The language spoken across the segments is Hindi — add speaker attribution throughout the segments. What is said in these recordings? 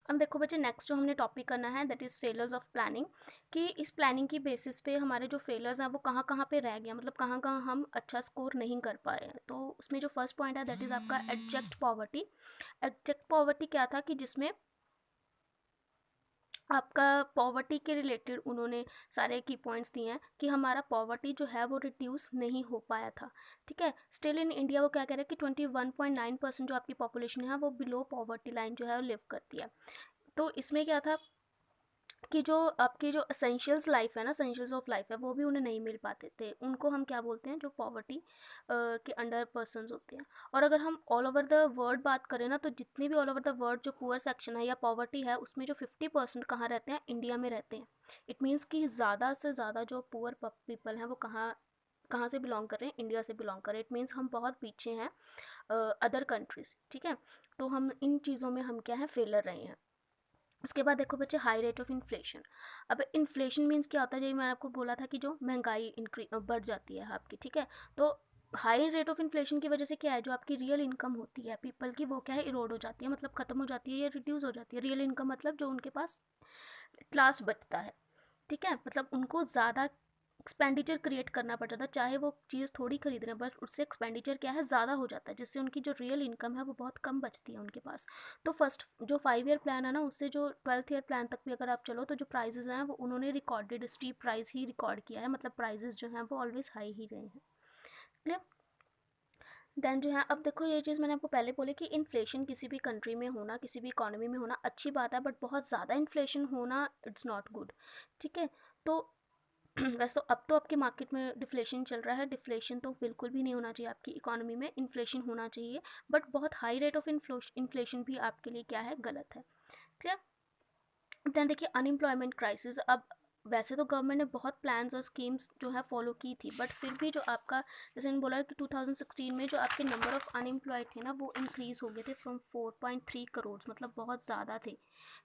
Speaker 1: अब देखो बच्चे, नेक्स्ट जो हमने टॉपिक करना है that is failures of planning, कि इस प्लानिंग की बेसिस पे हमारे जो फेलियर्स हैं वो कहाँ कहाँ पे रह गया, मतलब कहाँ कहाँ हम अच्छा स्कोर नहीं कर पाए हैं। तो उसमें जो फर्स्ट पॉइंट है दैट इज़ आपका एब्जेक्ट पॉवर्टी। एब्जेक्ट पॉवर्टी क्या था कि जिसमें आपका पॉवर्टी के रिलेटेड उन्होंने सारे की पॉइंट्स दिए हैं कि हमारा पॉवर्टी जो है वो रिड्यूस नहीं हो पाया था। ठीक है, स्टिल इन इंडिया वो क्या कह रहे हैं कि 21.9% जो आपकी पॉपुलेशन है वो बिलो पॉवर्टी लाइन जो है वो लिव करती है। तो इसमें क्या था कि जो आपकी जो असेंशियल्स लाइफ है ना, असेंशियल्स ऑफ लाइफ है, वो भी उन्हें नहीं मिल पाते थे। उनको हम क्या बोलते हैं, जो पॉवर्टी के अंडर पर्सनस होते हैं। और अगर हम ऑल ओवर द वर्ल्ड बात करें ना, तो जितने भी ऑल ओवर द वर्ल्ड जो पुअर सेक्शन है या पॉवर्टी है, उसमें जो 50% कहाँ रहते हैं, इंडिया में रहते हैं। इट मीन्स कि ज़्यादा से ज़्यादा जो पुअर पीपल हैं वो कहाँ कहाँ से बिलोंग कर रहे हैं, इंडिया से बिलोंग कर रहे हैं। इट मीन्स हम बहुत पीछे हैं अदर कंट्रीज। ठीक है, तो हम इन चीज़ों में हम क्या है, फेलर रहे हैं। उसके बाद देखो बच्चे, हाई रेट ऑफ इन्फ्लेशन। अब इन्फ्लेशन मीन्स क्या होता है, जैसे मैंने आपको बोला था कि जो महंगाई बढ़ जाती है आपकी। ठीक है, तो हाई रेट ऑफ इन्फ्लेशन की वजह से क्या है, जो आपकी रियल इनकम होती है पीपल की वो क्या है, इरोड हो जाती है, मतलब ख़त्म हो जाती है या रिड्यूस हो जाती है। रियल इनकम मतलब जो उनके पास लास्ट बचता है। ठीक है, मतलब उनको ज़्यादा एक्सपेंडिचर क्रिएट करना पड़ जाता है, चाहे वो चीज़ थोड़ी खरीद रहे हैं, बट उससे एक्सपेंडिचर क्या है, ज़्यादा हो जाता है, जिससे उनकी जो रियल इनकम है वो बहुत कम बचती है उनके पास। तो फर्स्ट जो 5 ईयर प्लान है ना, उससे जो 12th ईयर प्लान तक भी अगर आप चलो, तो जो प्राइजेज हैं वो उन्होंने रिकॉर्डेड स्टीप प्राइस ही रिकॉर्ड किया है, मतलब प्राइजेज जो हैं वो ऑलवेज हाई ही रहे हैं। क्लियर। देन जो है, अब देखो ये चीज़ मैंने आपको पहले बोली कि इन्फ्लेशन किसी भी कंट्री में होना, किसी भी इकोनॉमी में होना अच्छी बात है, बट बहुत ज़्यादा इन्फ्लेशन होना इट्स नॉट गुड। ठीक है, तो वैसे तो अब तो आपके मार्केट में डिफ्लेशन चल रहा है, डिफ्लेशन तो बिल्कुल भी नहीं होना चाहिए आपकी इकोनॉमी में, इन्फ्लेशन होना चाहिए, बट बहुत हाई रेट ऑफ इन्फ्लेशन भी आपके लिए क्या है, गलत है। ठीक है, दैन देखिए अनएम्प्लॉयमेंट क्राइसिस। अब वैसे तो गवर्नमेंट ने बहुत प्लान्स और स्कीम्स जो है फॉलो की थी, बट फिर भी जो आपका, जैसे मैंने बोला कि 2016 में जो आपके नंबर ऑफ अनएम्प्लॉयड थे ना वो इंक्रीज़ हो गए थे फ्रॉम 4.3 करोड़, मतलब बहुत ज़्यादा थे।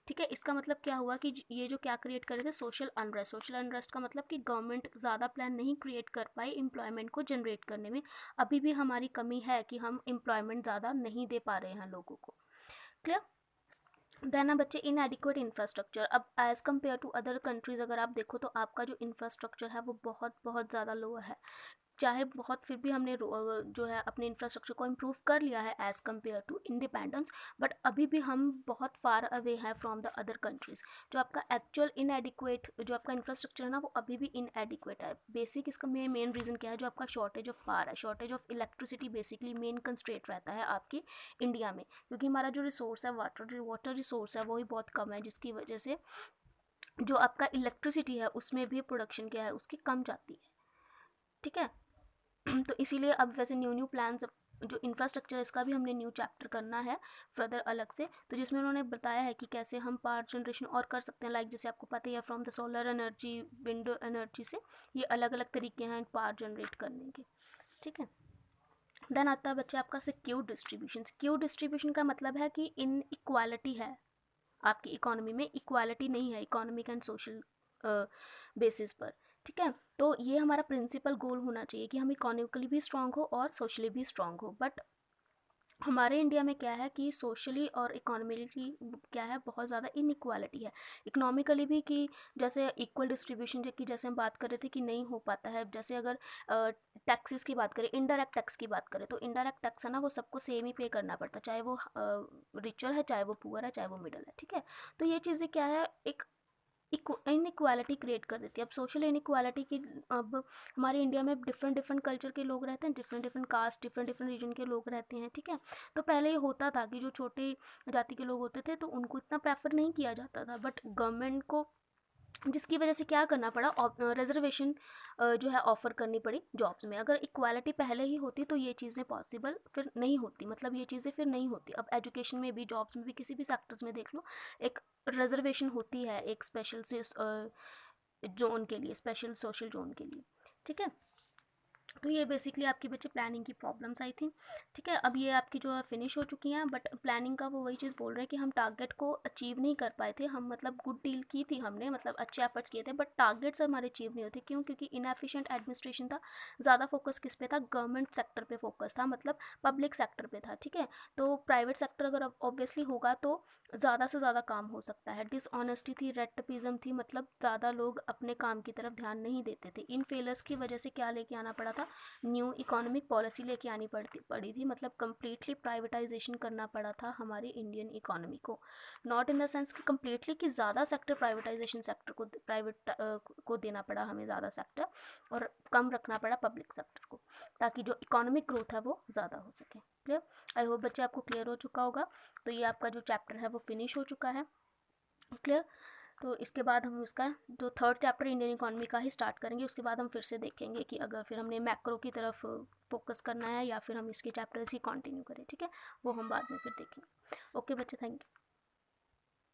Speaker 1: ठीक है, इसका मतलब क्या हुआ कि ये जो क्या क्रिएट कर रहे थे, सोशल अनरेस्ट। सोशल अनरेस्ट का मतलब कि गवर्नमेंट ज़्यादा प्लान नहीं क्रिएट कर पाई एम्प्लॉयमेंट को जनरेट करने में। अभी भी हमारी कमी है कि हम एम्प्लॉयमेंट ज़्यादा नहीं दे पा रहे हैं लोगों को। क्लियर। देन बच्चे, इनएडिक्वेट इंफ्रास्ट्रक्चर। अब as compared to other countries अगर आप देखो तो आपका जो इंफ्रास्ट्रक्चर है वो बहुत बहुत ज़्यादा लोअर है। चाहे बहुत, फिर भी हमने जो है अपने इंफ्रास्ट्रक्चर को इम्प्रूव कर लिया है as compared to independence, but अभी भी हम बहुत फार अवे हैं फ्रॉम द अदर कंट्रीज़। जो आपका एक्चुअल इनएडिक्वेट जो आपका इंफ्रास्ट्रक्चर है ना वो अभी भी इनएडिक्वेट है। बेसिक इसका मेन रीज़न क्या है, जो आपका शॉर्टेज ऑफ पावर है, shortage of electricity basically main constraint रहता है आपकी इंडिया में, क्योंकि हमारा जो रिसोर्स है, वाटर रिसोर्स है, वो ही बहुत कम है, जिसकी वजह से जो आपका इलेक्ट्रिसिटी है उसमें भी प्रोडक्शन क्या है उसकी कम जाती है। ठीक है, तो इसीलिए अब वैसे न्यू न्यू प्लान्स, जो इंफ्रास्ट्रक्चर इसका भी हमने न्यू चैप्टर करना है फर्दर अलग से, तो जिसमें उन्होंने बताया है कि कैसे हम पावर जनरेशन और कर सकते हैं, लाइक जैसे आपको पता ही है from the solar energy, wind energy से, ये अलग अलग तरीके हैं पावर जनरेट करने के। ठीक है, देन आता है बच्चे आपका सिक्योर डिस्ट्रीब्यूशन। सिक्योर डिस्ट्रीब्यूशन का मतलब है कि इन इक्वालिटी है आपकी इकोनॉमी में, इक्वालिटी नहीं है इकोनॉमिक एंड सोशल बेसिस पर। ठीक है, तो ये हमारा प्रिंसिपल गोल होना चाहिए कि हम इकोनॉमिकली भी स्ट्रांग हो और सोशली भी स्ट्रांग हो। बट हमारे इंडिया में क्या है कि सोशली और इकोनॉमिकली क्या है, बहुत ज़्यादा इनइक्वालिटी है। इकोनॉमिकली भी कि जैसे इक्वल डिस्ट्रीब्यूशन की जैसे हम बात कर रहे थे कि नहीं हो पाता है। जैसे अगर टैक्सेस की बात करें, इनडायरेक्ट टैक्स की बात करें, तो इनडायरेक्ट टैक्स है ना वो सबको सेम ही पे करना पड़ता है, चाहे वो रिचर है, चाहे वो पुअर है, चाहे वो मिडल है। ठीक है, तो ये चीज़ें क्या है, एक इनइक्वालिटी क्रिएट कर देती है। अब सोशल इनइक्वालिटी की, अब हमारे इंडिया में डिफरेंट डिफरेंट कल्चर के लोग रहते हैं, different different caste, different different region के लोग रहते हैं। ठीक है, तो पहले ये होता था कि जो छोटे जाति के लोग होते थे तो उनको इतना प्रेफर नहीं किया जाता था, बट गवर्नमेंट को जिसकी वजह से क्या करना पड़ा, रिजर्वेशन जो है ऑफ़र करनी पड़ी जॉब्स में। अगर इक्वालिटी पहले ही होती तो ये चीज़ें पॉसिबल फिर नहीं होती, मतलब ये चीज़ें फिर नहीं होती। अब एजुकेशन में भी, जॉब्स में भी, किसी भी सेक्टर्स में देख लो, एक रिजर्वेशन होती है एक स्पेशल से जोन के लिए, स्पेशल सोशल जोन के लिए। ठीक है, तो ये बेसिकली आपकी बच्चे प्लानिंग की प्रॉब्लम्स आई थी। ठीक है, अब ये आपकी जो है फिनिश हो चुकी हैं, बट प्लानिंग का वो वही चीज़ बोल रहे हैं कि हम टारगेट को अचीव नहीं कर पाए थे। हम मतलब गुड डील की थी हमने, मतलब अच्छे एफर्ट्स किए थे, बट टारगेट्स हमारे अचीव नहीं होते। क्यों? क्योंकि इनएफिशिएंट एडमिनिस्ट्रेशन था, ज़्यादा फोकस किस पे था? गवर्नमेंट सेक्टर पे फोकस था, मतलब पब्लिक सेक्टर पे था। ठीक है, तो प्राइवेट सेक्टर अगर ऑब्वियसली होगा तो ज़्यादा से ज़्यादा काम हो सकता है। डिसऑनेस्टी थी, रेटपिज्म थी, मतलब ज़्यादा लोग अपने काम की तरफ ध्यान नहीं देते थे। इन फेलर्स की वजह से क्या लेके आना पड़ा था? न्यू इकोनॉमिक पॉलिसी लेके आनी पड़ी थी, मतलब कम्प्लीटली प्राइवेटाइजेशन करना पड़ा था हमारी इंडियन इकोनॉमी को। नॉट इन द सेंस कि कम्प्लीटली कि ज़्यादा सेक्टर प्राइवेटाइजेशन सेक्टर को को देना पड़ा हमें ज़्यादा सेक्टर, और कम रखना पड़ा पब्लिक सेक्टर को, ताकि जो इकोनॉमिक ग्रोथ है वो ज़्यादा हो सके। क्लियर? आई होप बच्चे आपको क्लियर हो चुका होगा। तो ये आपका जो चैप्टर है वो फिनिश हो चुका है। क्लियर? तो इसके बाद हम इसका जो थर्ड चैप्टर इंडियन इकोनॉमी का ही स्टार्ट करेंगे। उसके बाद हम फिर से देखेंगे कि अगर फिर हमने मैक्रो की तरफ फोकस करना है या फिर हम इसके चैप्टर्स ही कंटिन्यू करें। ठीक है, वो हम बाद में फिर देखेंगे। ओके बच्चे, थैंक यू।